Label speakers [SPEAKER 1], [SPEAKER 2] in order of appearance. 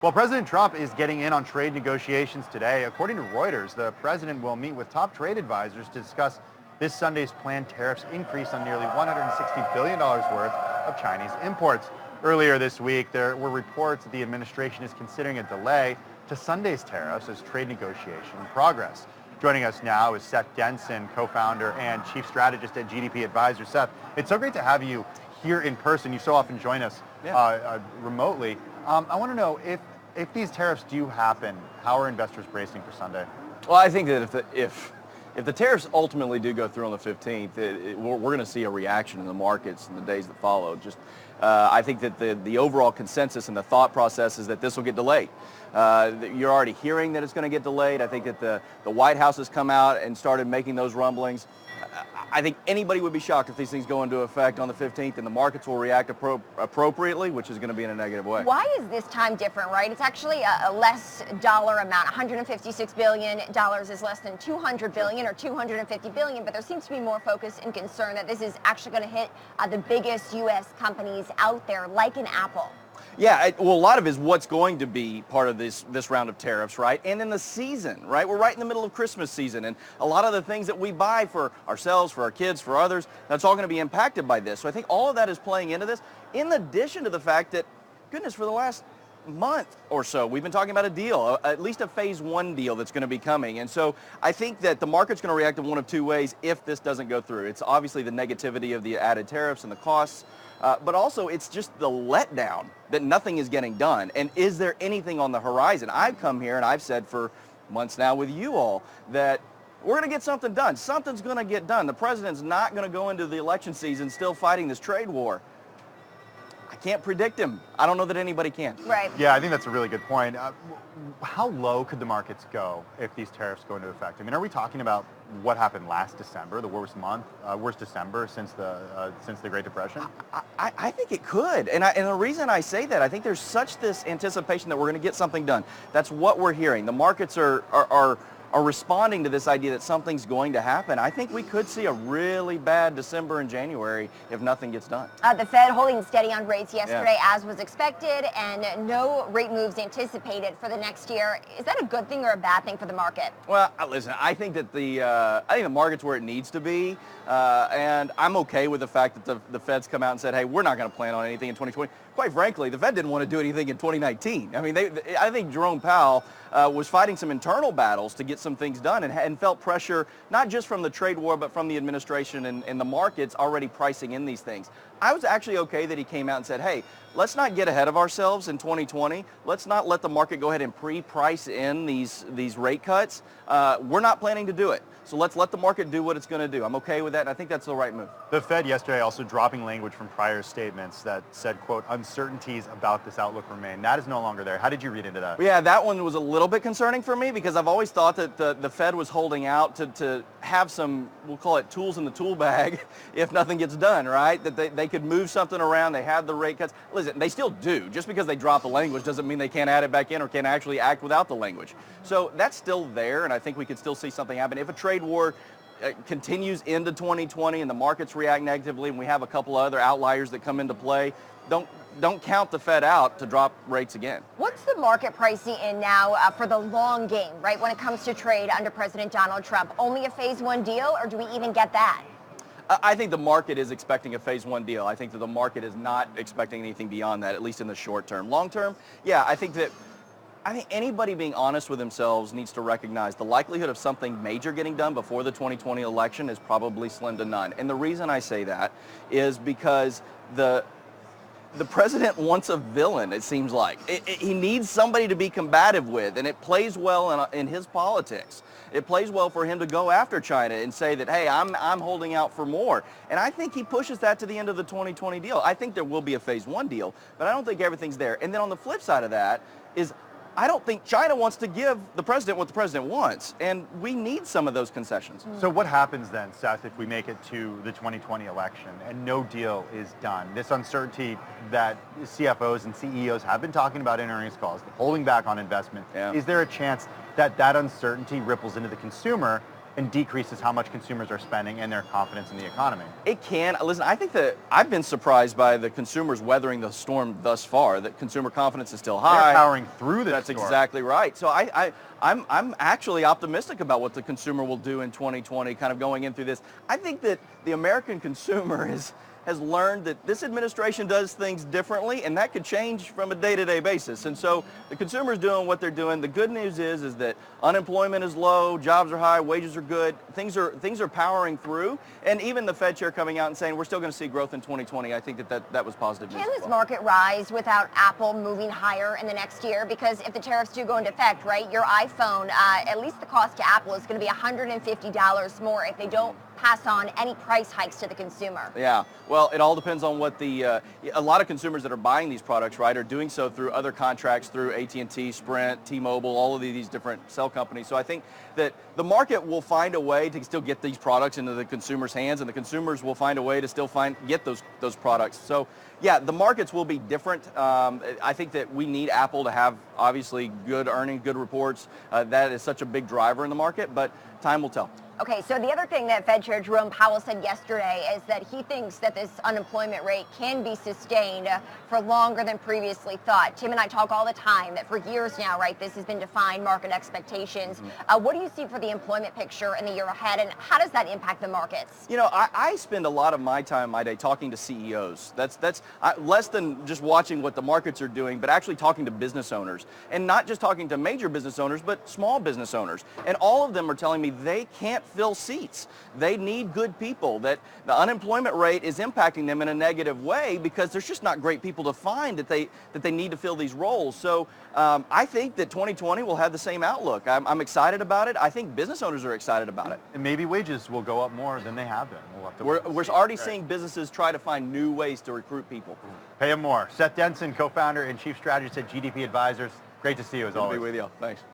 [SPEAKER 1] Well, President Trump is getting in on trade negotiations today. According to Reuters, the president will meet with top trade advisors to discuss this Sunday's planned tariffs increase on nearly $160 billion worth of Chinese imports. Earlier this week, there were reports that the administration is considering a delay to Sunday's tariffs as trade negotiation progress. Joining us now is Seth Denson, co-founder and chief strategist at GDP Advisors. Seth, it's so great to have you here in person. You so often join us remotely. I want to know if these tariffs do happen, how are investors bracing for Sunday?
[SPEAKER 2] Well, I think that if the tariffs ultimately do go through on the 15th, we're going to see a reaction in the markets in the days that follow. I think that the overall consensus and the thought process is that this will get delayed. You're already hearing that it's going to get delayed. I think that the White House has come out and started making those rumblings. I think anybody would be shocked if these things go into effect on the 15th, and the markets will react appropriately, which is going to be in a negative way.
[SPEAKER 3] Why is this time different, right? It's actually a less dollar amount. $156 billion is less than $200 billion or $250 billion, but there seems to be more focus and concern that this is actually going to hit the biggest U.S. companies out there, like an Apple.
[SPEAKER 2] Yeah, well, a lot of it is what's going to be part of this round of tariffs, right? And in the season, right? We're right in the middle of Christmas season, and a lot of the things that we buy for ourselves, for our kids, for others, that's all going to be impacted by this. So I think all of that is playing into this, in addition to the fact that, goodness, for the last month or so, we've been talking about a deal, at least a phase one deal that's going to be coming. And so I think that the market's going to react in one of two ways if this doesn't go through. It's obviously the negativity of the added tariffs and the costs, but also it's just the letdown that nothing is getting done. And is there anything on the horizon? I've come here and I've said for months now with you all that we're going to get something done. Something's going to get done. The president's not going to go into the election season still fighting this trade war. I can't predict him. I don't know that anybody can.
[SPEAKER 3] Right.
[SPEAKER 1] Yeah, I think that's a really good point. How low could the markets go if these tariffs go into effect? I mean, are we talking about what happened last December, the worst December since the Great Depression?
[SPEAKER 2] I think it could, and the reason I say that, I think there's such this anticipation that we're going to get something done. That's what we're hearing. The markets are responding to this idea that something's going to happen. I think we could see a really bad December and January if nothing gets done.
[SPEAKER 3] The Fed holding steady on rates yesterday, as was expected, and no rate moves anticipated for the next year. Is that a good thing or a bad thing for the market?
[SPEAKER 2] Well, listen, I think that the market's where it needs to be, and I'm okay with the fact that the Fed's come out and said, hey, we're not going to plan on anything in 2020. Quite frankly, the Fed didn't want to do anything in 2019. I mean, I think Jerome Powell was fighting some internal battles to get some things done and felt pressure not just from the trade war but from the administration and the markets already pricing in these things. I was actually okay that he came out and said, hey, let's not get ahead of ourselves in 2020. Let's not let the market go ahead and pre-price in these rate cuts. We're not planning to do it. So let's let the market do what it's going to do. I'm okay with that, and I think that's the right move.
[SPEAKER 1] The Fed yesterday also dropping language from prior statements that said, quote, uncertainties about this outlook remain. That is no longer there. How did you read into that?
[SPEAKER 2] Yeah, that one was a little bit concerning for me because I've always thought that the Fed was holding out to have some, we'll call it tools in the tool bag if nothing gets done, right? That they could move something around. They have the rate cuts. Listen, they still do. Just because they drop the language doesn't mean they can't add it back in or can actually act without the language. So that's still there, and I think we could still see something happen. If a trade war continues into 2020 and the markets react negatively and we have a couple of other outliers that come into play, don't count the Fed out to drop rates again.
[SPEAKER 3] What's the market pricing in now for the long game, right, when it comes to trade under President Donald Trump? Only a phase one deal, or do we even get that?
[SPEAKER 2] I think the market is expecting a phase one deal. I think that the market is not expecting anything beyond that, at least in the short term. Long term, yeah, I think anybody being honest with themselves needs to recognize the likelihood of something major getting done before the 2020 election is probably slim to none. And the reason I say that is because the president wants a villain, it seems like. He needs somebody to be combative with, and it plays well in his politics. It plays well for him to go after China and say that, hey, I'm holding out for more. And I think he pushes that to the end of the 2020 deal. I think there will be a phase one deal, but I don't think everything's there. And then on the flip side of that is I don't think China wants to give the president what the president wants, and we need some of those concessions.
[SPEAKER 1] So what happens then, Seth, if we make it to the 2020 election and no deal is done? This uncertainty that CFOs and CEOs have been talking about in earnings calls, holding back on investment, is there a chance that that uncertainty ripples into the consumer and decreases how much consumers are spending and their confidence in the economy.
[SPEAKER 2] It can. Listen, I think that I've been surprised by the consumers weathering the storm thus far, that consumer confidence is still high.
[SPEAKER 1] They're powering through this
[SPEAKER 2] That's
[SPEAKER 1] storm.
[SPEAKER 2] exactly right. So I'm actually optimistic about what the consumer will do in 2020, kind of going in through this. I think that the American consumer has learned that this administration does things differently, and that could change from a day-to-day basis. And so the consumer's doing what they're doing. The good news is that unemployment is low, jobs are high, wages are good, things are powering through. And even the Fed chair coming out and saying we're still going to see growth in 2020, I think that was positive news.
[SPEAKER 3] Can this market rise without Apple moving higher in the next year? Because if the tariffs do go into effect, right, your iPhone, at least the cost to Apple is going to be $150 more if they don't pass on any price hikes to the consumer.
[SPEAKER 2] Yeah, well, it all depends on what a lot of consumers that are buying these products, right, are doing so through other contracts, through AT&T, Sprint, T-Mobile, all of these different cell companies. So I think that the market will find a way to still get these products into the consumer's hands, and the consumers will find a way to still get those products. So yeah, the markets will be different. I think that we need Apple to have obviously good earnings, good reports. That is such a big driver in the market, but time will tell.
[SPEAKER 3] Okay, so the other thing that Fed Chair Jerome Powell said yesterday is that he thinks that this unemployment rate can be sustained for longer than previously thought. Tim and I talk all the time that for years now, right, this has been defined market expectations. What do you see for the employment picture in the year ahead, and how does that impact the markets?
[SPEAKER 2] You know, I spend a lot of my time, my day, talking to CEOs. That's less than just watching what the markets are doing, but actually talking to business owners. And not just talking to major business owners, but small business owners. And all of them are telling me they can't fill seats. They need good people, that the unemployment rate is impacting them in a negative way because there's just not great people to find that they need to fill these roles. So I think that 2020 will have the same outlook. I'm excited about it. I think business owners are excited about it.
[SPEAKER 1] And maybe wages will go up more than they have been. We'll have to
[SPEAKER 2] We're already seeing businesses try to find new ways to recruit people.
[SPEAKER 1] Pay them more. Seth Denson, co-founder and chief strategist at GDP Advisors. Great to see you as
[SPEAKER 2] Good to
[SPEAKER 1] always.
[SPEAKER 2] be with you. Thanks.